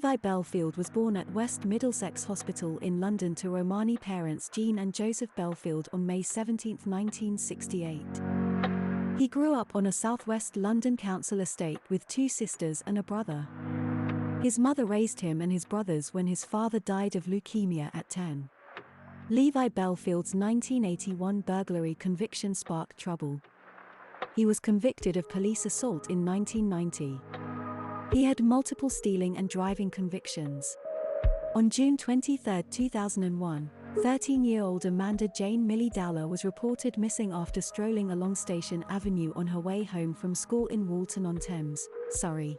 Levi Belfield was born at West Middlesex Hospital in London to Romani parents Jean and Joseph Belfield on May 17, 1968. He grew up on a southwest London council estate with 2 sisters and a brother. His mother raised him and his brothers when his father died of leukemia at 10. Levi Belfield's 1981 burglary conviction sparked trouble. He was convicted of police assault in 1990. He had multiple stealing and driving convictions. On June 23, 2001, 13-year-old Amanda Jane Millie Dowler was reported missing after strolling along Station Avenue on her way home from school in Walton-on-Thames, Surrey.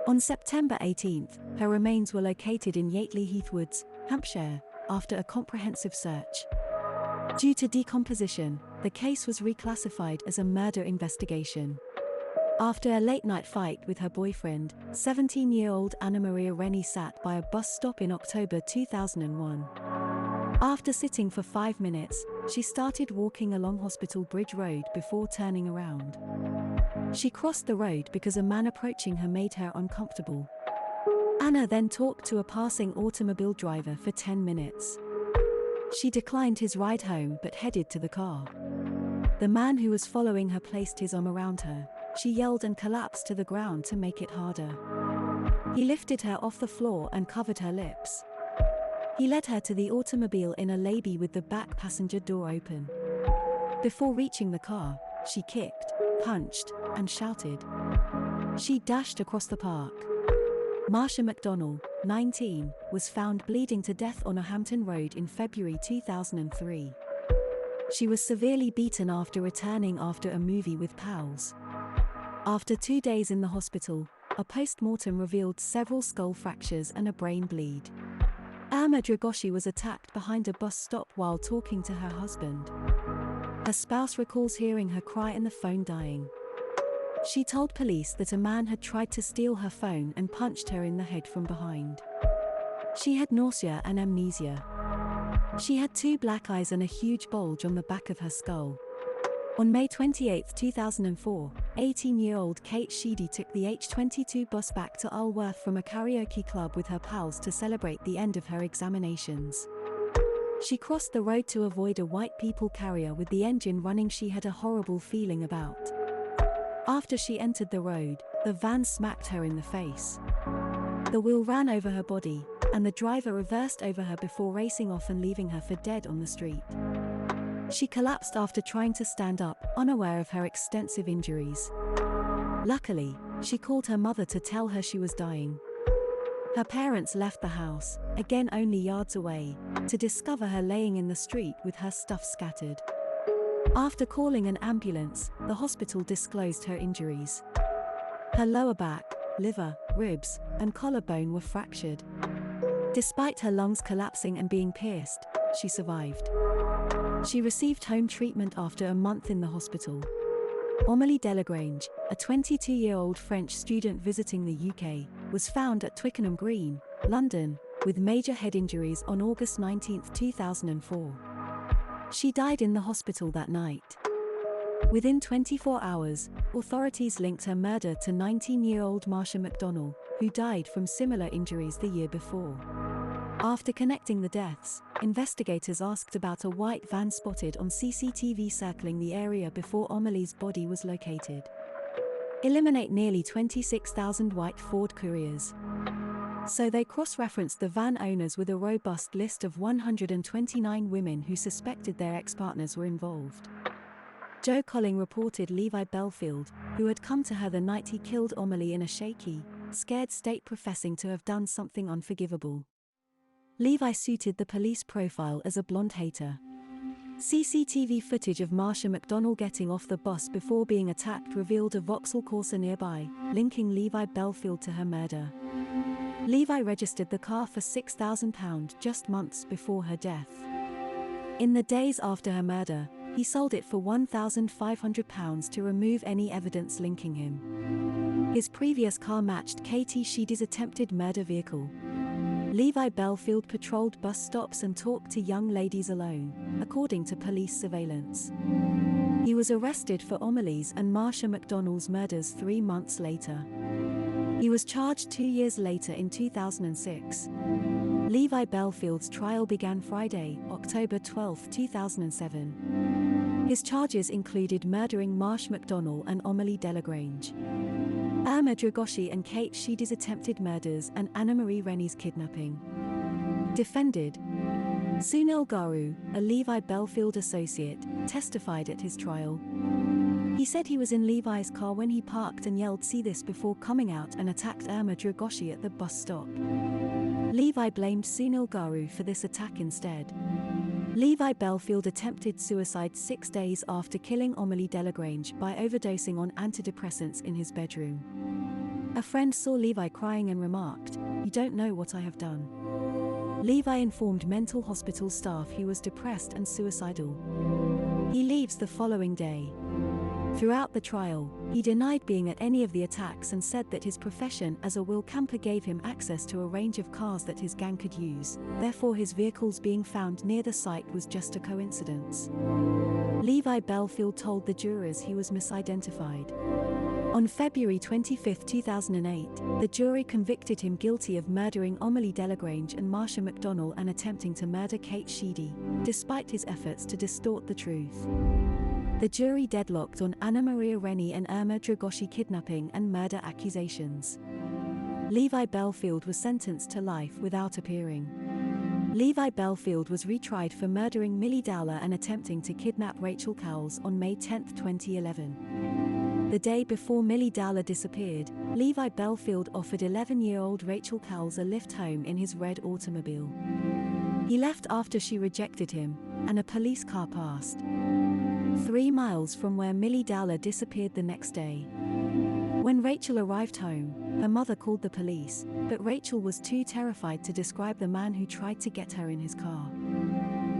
On September 18, her remains were located in Yateley Heath Woods, Hampshire, after a comprehensive search. Due to decomposition, the case was reclassified as a murder investigation. After a late-night fight with her boyfriend, 17-year-old Anna Maria Rennie sat by a bus stop in October 2001. After sitting for 5 minutes, she started walking along Hospital Bridge Road before turning around. She crossed the road because a man approaching her made her uncomfortable. Anna then talked to a passing automobile driver for 10 minutes. She declined his ride home but headed to the car. The man who was following her placed his arm around her. She yelled and collapsed to the ground to make it harder. He lifted her off the floor and covered her lips. He led her to the automobile in a lobby with the back passenger door open. Before reaching the car, she kicked, punched, and shouted. She dashed across the park. Marsha McDonnell, 19, was found bleeding to death on a Hampton Road in February 2003. She was severely beaten after returning after a movie with pals. After 2 days in the hospital, a post-mortem revealed several skull fractures and a brain bleed. Irma Dragoshi was attacked behind a bus stop while talking to her husband. Her spouse recalls hearing her cry in the phone dying. She told police that a man had tried to steal her phone and punched her in the head from behind. She had nausea and amnesia. She had 2 black eyes and a huge bulge on the back of her skull. On May 28, 2004, 18-year-old Kate Sheedy took the H22 bus back to Alworth from a karaoke club with her pals to celebrate the end of her examinations. She crossed the road to avoid a white people carrier with the engine running she had a horrible feeling about. After she entered the road, the van smacked her in the face. The wheel ran over her body, and the driver reversed over her before racing off and leaving her for dead on the street. She collapsed after trying to stand up, unaware of her extensive injuries. Luckily, she called her mother to tell her she was dying. Her parents left the house, again only yards away, to discover her laying in the street with her stuff scattered. After calling an ambulance, the hospital disclosed her injuries. Her lower back, liver, ribs, and collarbone were fractured. Despite her lungs collapsing and being pierced, she survived. She received home treatment after a month in the hospital. Amélie Delagrange, a 22-year-old French student visiting the UK, was found at Twickenham Green, London, with major head injuries on August 19, 2004. She died in the hospital that night. Within 24 hours, authorities linked her murder to 19-year-old Marsha McDonnell, who died from similar injuries the year before. After connecting the deaths, investigators asked about a white van spotted on CCTV circling the area before Amélie's body was located. Eliminate nearly 26,000 white Ford Couriers. So they cross-referenced the van owners with a robust list of 129 women who suspected their ex-partners were involved. Jo Colling reported Levi Belfield, who had come to her the night he killed Amélie in a shaky, scared state professing to have done something unforgivable. Levi suited the police profile as a blonde hater. CCTV footage of Marsha McDonnell getting off the bus before being attacked revealed a Vauxhall Corsa nearby, linking Levi Belfield to her murder. Levi registered the car for £6,000 just months before her death. In the days after her murder, he sold it for £1,500 to remove any evidence linking him. His previous car matched Katie Sheedy's attempted murder vehicle. Levi Belfield patrolled bus stops and talked to young ladies alone, according to police surveillance. He was arrested for Amélie's and Marsha McDonnell's murders 3 months later. He was charged 2 years later in 2006. Levi Belfield's trial began Friday, October 12, 2007. His charges included murdering Marsh McDonnell and Amelie Delagrange, Irma Dragoshi and Kate Sheedy's attempted murders, and Anna-Marie Rennie's kidnapping. Defended. Sunil Garu, a Levi Belfield associate, testified at his trial. He said he was in Levi's car when he parked and yelled "See this" before coming out and attacked Irma Dragoshi at the bus stop. Levi blamed Sunil Garu for this attack instead. Levi Belfield attempted suicide 6 days after killing Amelie Delagrange by overdosing on antidepressants in his bedroom. A friend saw Levi crying and remarked, "You don't know what I have done." Levi informed mental hospital staff he was depressed and suicidal. He leaves the following day. Throughout the trial, he denied being at any of the attacks and said that his profession as a will camper gave him access to a range of cars that his gang could use, therefore his vehicles being found near the site was just a coincidence. Levi Belfield told the jurors he was misidentified. On February 25, 2008, the jury convicted him guilty of murdering Amelie Delagrange and Marsha McDonnell and attempting to murder Kate Sheedy, despite his efforts to distort the truth. The jury deadlocked on Anna-Marie Rennie and Irma Dragoshi kidnapping and murder accusations. Levi Belfield was sentenced to life without appearing. Levi Belfield was retried for murdering Millie Dowler and attempting to kidnap Rachel Cowles on May 10, 2011. The day before Millie Dowler disappeared, Levi Belfield offered 11-year-old Rachel Cowles a lift home in his red automobile. He left after she rejected him, and a police car passed 3 miles from where Millie Dowler disappeared the next day. When Rachel arrived home, her mother called the police, but Rachel was too terrified to describe the man who tried to get her in his car.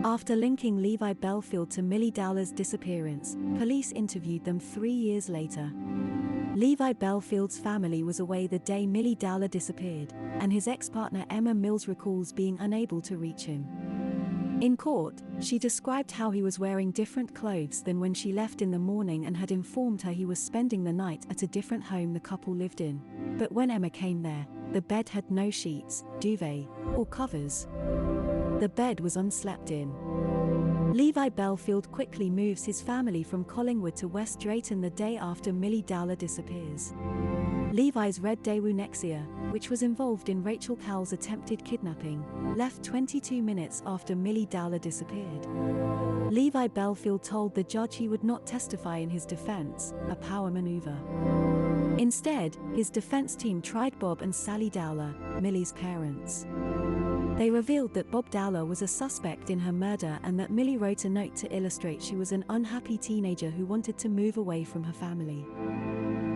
After linking Levi Belfield to Millie Dowler's disappearance, police interviewed them 3 years later. Levi Belfield's family was away the day Millie Dowler disappeared, and his ex-partner Emma Mills recalls being unable to reach him. In court, she described how he was wearing different clothes than when she left in the morning and had informed her he was spending the night at a different home the couple lived in. But when Emma came there, the bed had no sheets, duvet, or covers. The bed was unslept in. Levi Belfield quickly moves his family from Collingwood to West Drayton the day after Millie Dowler disappears. Levi's red Daewoo Nexia, which was involved in Rachel Cowles' attempted kidnapping, left 22 minutes after Millie Dowler disappeared. Levi Belfield told the judge he would not testify in his defense, a power maneuver. Instead, his defense team tried Bob and Sally Dowler, Millie's parents. They revealed that Bob Dowler was a suspect in her murder and that Millie wrote a note to illustrate she was an unhappy teenager who wanted to move away from her family.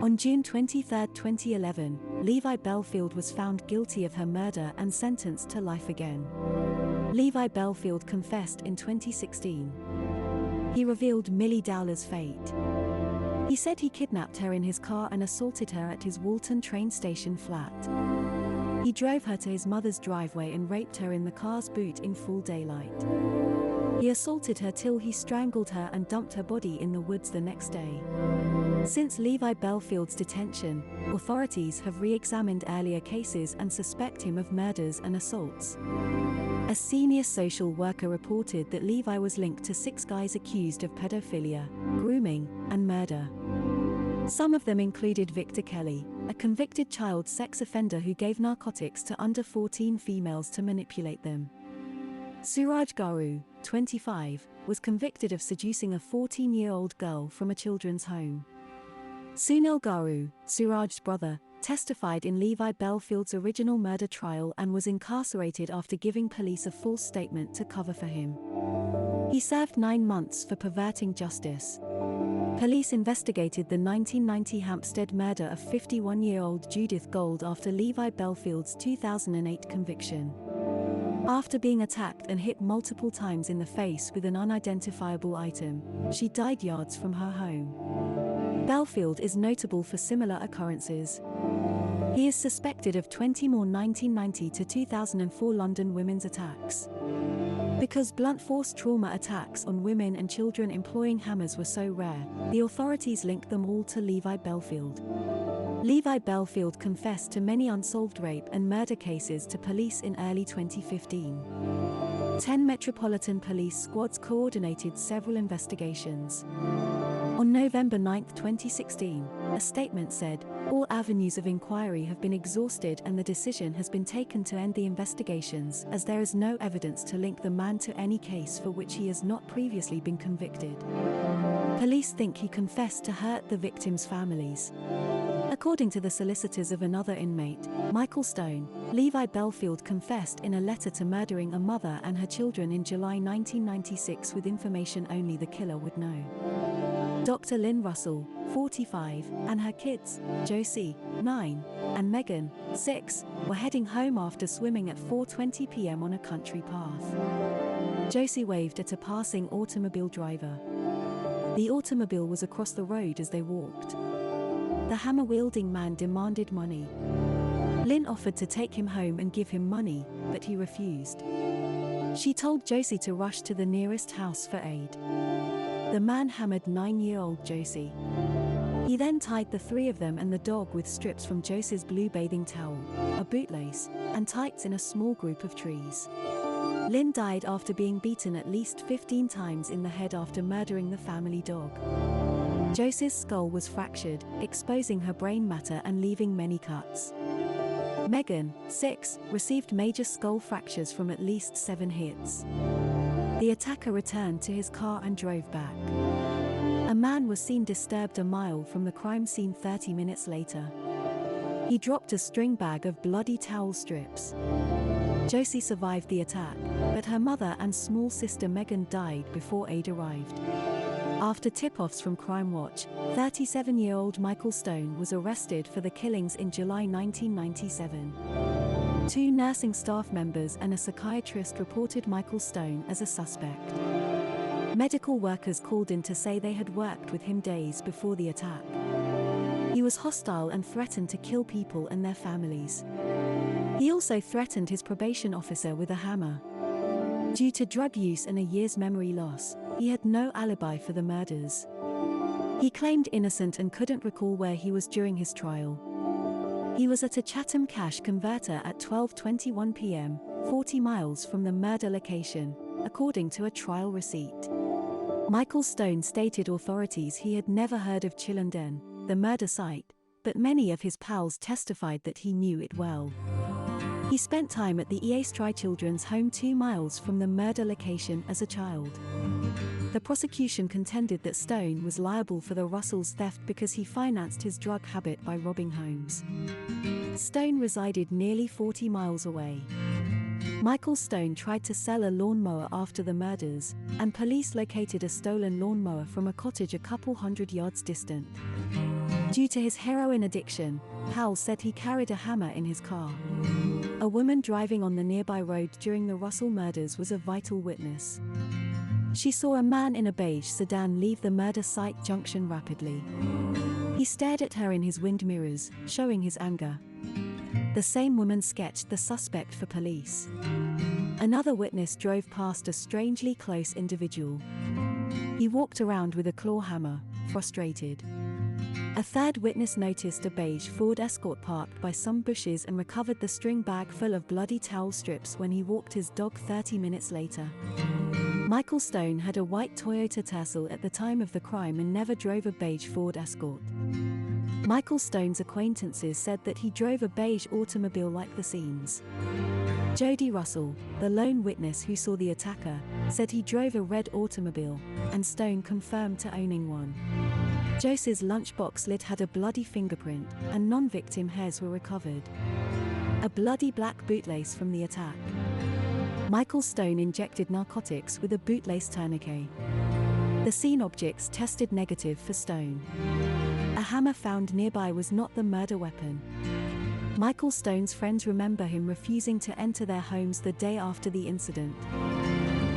On June 23, 2011, Levi Belfield was found guilty of her murder and sentenced to life again. Levi Belfield confessed in 2016. He revealed Millie Dowler's fate. He said he kidnapped her in his car and assaulted her at his Walton train station flat. He drove her to his mother's driveway and raped her in the car's boot in full daylight. He assaulted her till he strangled her and dumped her body in the woods the next day. Since Levi Belfield's detention, authorities have re-examined earlier cases and suspect him of murders and assaults. A senior social worker reported that Levi was linked to 6 guys accused of pedophilia, grooming, and murder. Some of them included Victor Kelly, a convicted child sex offender who gave narcotics to under 14 females to manipulate them. Suraj Garu, 25, was convicted of seducing a 14-year-old girl from a children's home. Sunil Garu, Suraj's brother, testified in Levi Belfield's original murder trial and was incarcerated after giving police a false statement to cover for him. He served 9 months for perverting justice. Police investigated the 1990 Hampstead murder of 51-year-old Judith Gold after Levi Belfield's 2008 conviction. After being attacked and hit multiple times in the face with an unidentifiable item, she died yards from her home. Belfield is notable for similar occurrences. He is suspected of 20 more 1990 to 2004 London women's attacks. Because blunt force trauma attacks on women and children employing hammers were so rare, the authorities linked them all to Levi Belfield. Levi Belfield confessed to many unsolved rape and murder cases to police in early 2015. 10 Metropolitan Police squads coordinated several investigations. On November 9, 2016, a statement said, "All avenues of inquiry have been exhausted and the decision has been taken to end the investigations as there is no evidence to link the man to any case for which he has not previously been convicted." Police think he confessed to hurt the victims' families. According to the solicitors of another inmate, Michael Stone, Levi Belfield confessed in a letter to murdering a mother and her children in July 1996 with information only the killer would know. Dr. Lynn Russell, 45, and her kids, Josie, 9, and Megan, 6, were heading home after swimming at 4:20 p.m. on a country path. Josie waved at a passing automobile driver. The automobile was across the road as they walked. The hammer-wielding man demanded money. Lynn offered to take him home and give him money, but he refused. She told Josie to rush to the nearest house for aid. The man hammered 9-year-old Josie. He then tied the three of them and the dog with strips from Josie's blue bathing towel, a bootlace, and tights in a small group of trees. Lynn died after being beaten at least 15 times in the head after murdering the family dog. Josie's skull was fractured, exposing her brain matter and leaving many cuts. Megan, 6, received major skull fractures from at least 7 hits. The attacker returned to his car and drove back. A man was seen disturbed a mile from the crime scene 30 minutes later. He dropped a string bag of bloody towel strips. Josie survived the attack, but her mother and small sister Megan died before aid arrived. After tip-offs from Crime Watch, 37-year-old Michael Stone was arrested for the killings in July 1997. 2 nursing staff members and a psychiatrist reported Michael Stone as a suspect. Medical workers called in to say they had worked with him days before the attack. He was hostile and threatened to kill people and their families. He also threatened his probation officer with a hammer. Due to drug use and a year's memory loss, he had no alibi for the murders. He claimed innocent and couldn't recall where he was during his trial. He was at a Chatham cash converter at 12:21 p.m., 40 miles from the murder location, according to a trial receipt. Michael Stone stated authorities he had never heard of Chillenden, the murder site, but many of his pals testified that he knew it well. He spent time at the Yateley Children's Home 2 miles from the murder location as a child. The prosecution contended that Stone was liable for the Russells' theft because he financed his drug habit by robbing homes. Stone resided nearly 40 miles away. Michael Stone tried to sell a lawnmower after the murders, and police located a stolen lawnmower from a cottage a couple hundred yards distant. Due to his heroin addiction, Powell said he carried a hammer in his car. A woman driving on the nearby road during the Russell murders was a vital witness. She saw a man in a beige sedan leave the murder site junction rapidly. He stared at her in his wind mirrors, showing his anger. The same woman sketched the suspect for police. Another witness drove past a strangely close individual. He walked around with a claw hammer, frustrated. A third witness noticed a beige Ford Escort parked by some bushes and recovered the string bag full of bloody towel strips when he walked his dog 30 minutes later. Michael Stone had a white Toyota Tercel at the time of the crime and never drove a beige Ford Escort. Michael Stone's acquaintances said that he drove a beige automobile like the scenes. Jody Russell, the lone witness who saw the attacker, said he drove a red automobile, and Stone confirmed to owning one. Josie's lunchbox lid had a bloody fingerprint, and non-victim hairs were recovered. A bloody black bootlace from the attack. Michael Stone injected narcotics with a bootlace tourniquet. The scene objects tested negative for Stone. A hammer found nearby was not the murder weapon. Michael Stone's friends remember him refusing to enter their homes the day after the incident.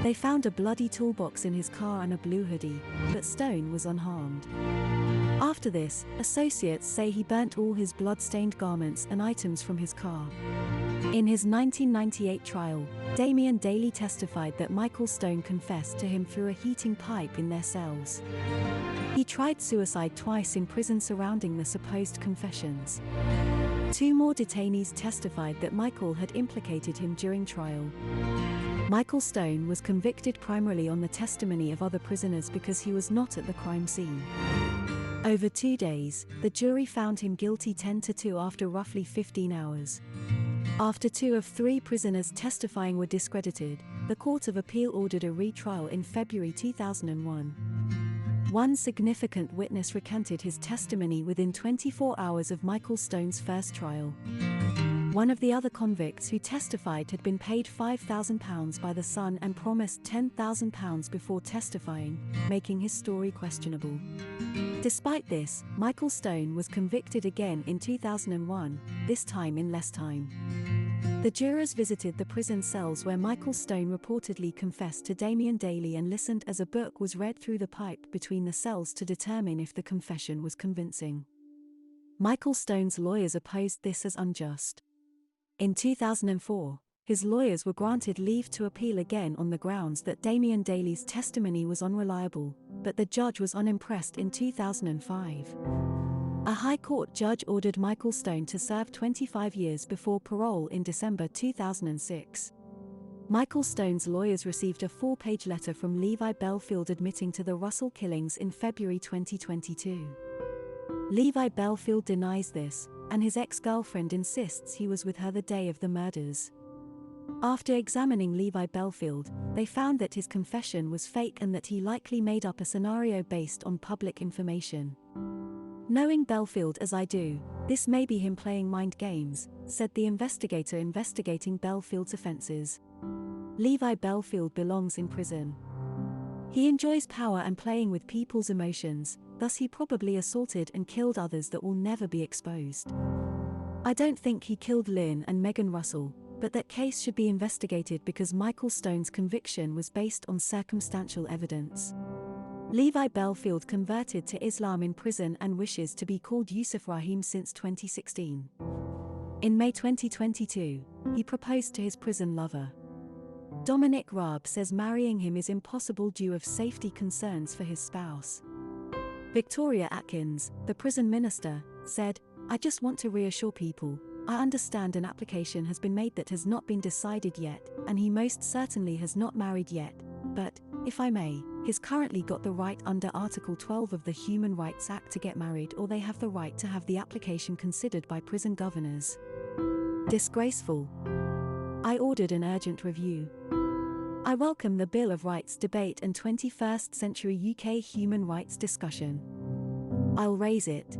They found a bloody toolbox in his car and a blue hoodie, but Stone was unharmed. After this, associates say he burnt all his blood-stained garments and items from his car. In his 1998 trial, Damian Daly testified that Michael Stone confessed to him through a heating pipe in their cells. He tried suicide twice in prison surrounding the supposed confessions. 2 more detainees testified that Michael had implicated him during trial. Michael Stone was convicted primarily on the testimony of other prisoners because he was not at the crime scene. Over 2 days, the jury found him guilty 10-2 after roughly 15 hours. After 2 of 3 prisoners testifying were discredited, the Court of Appeal ordered a retrial in February 2001. One significant witness recanted his testimony within 24 hours of Michael Stone's first trial. One of the other convicts who testified had been paid £5,000 by the Sun and promised £10,000 before testifying, making his story questionable. Despite this, Michael Stone was convicted again in 2001, this time in less time. The jurors visited the prison cells where Michael Stone reportedly confessed to Damian Daly and listened as a book was read through the pipe between the cells to determine if the confession was convincing. Michael Stone's lawyers opposed this as unjust. In 2004, his lawyers were granted leave to appeal again on the grounds that Damian Daly's testimony was unreliable, but the judge was unimpressed in 2005. A High Court judge ordered Michael Stone to serve 25 years before parole in December 2006. Michael Stone's lawyers received a 4-page letter from Levi Belfield admitting to the Russell killings in February 2022. Levi Belfield denies this, and his ex-girlfriend insists he was with her the day of the murders. After examining Levi Belfield, they found that his confession was fake and that he likely made up a scenario based on public information. "Knowing Belfield as I do, this may be him playing mind games," said the investigator investigating Belfield's offenses. Levi Belfield belongs in prison. He enjoys power and playing with people's emotions, thus he probably assaulted and killed others that will never be exposed. I don't think he killed Lynn and Megan Russell, but that case should be investigated because Michael Stone's conviction was based on circumstantial evidence. Levi Belfield converted to Islam in prison and wishes to be called Yusuf Rahim since 2016. In May 2022, he proposed to his prison lover. Dominic Raab says marrying him is impossible due to safety concerns for his spouse. Victoria Atkins, the prison minister, said, "I just want to reassure people, I understand an application has been made that has not been decided yet, and he most certainly has not married yet, but, if I may, he's currently got the right under Article 12 of the Human Rights Act to get married, or they have the right to have the application considered by prison governors. Disgraceful. I ordered an urgent review. I welcome the Bill of Rights debate and 21st century UK human rights discussion. I'll raise it."